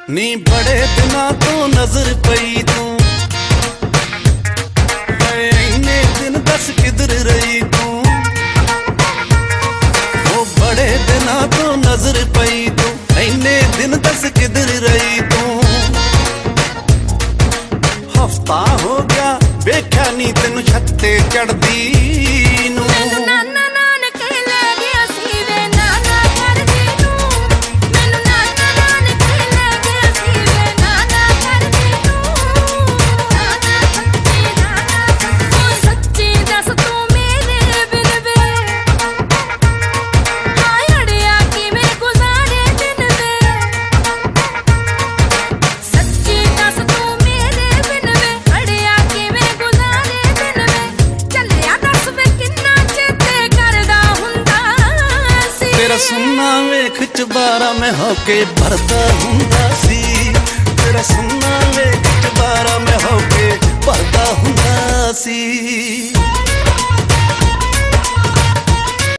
नी बड़े दिना तो नजर पई तू, इन्ने दिन दस किधर रही तू। ओ बड़े दिना तो नजर पई तू, इन्ने दिन दस किधर रही तू। हफ्ता हो गया वेख्या नी तेनू छत्ते चढ़दी नू। तेरा सुनना वेख चबारा मैं होके भरदा हुंदा सी।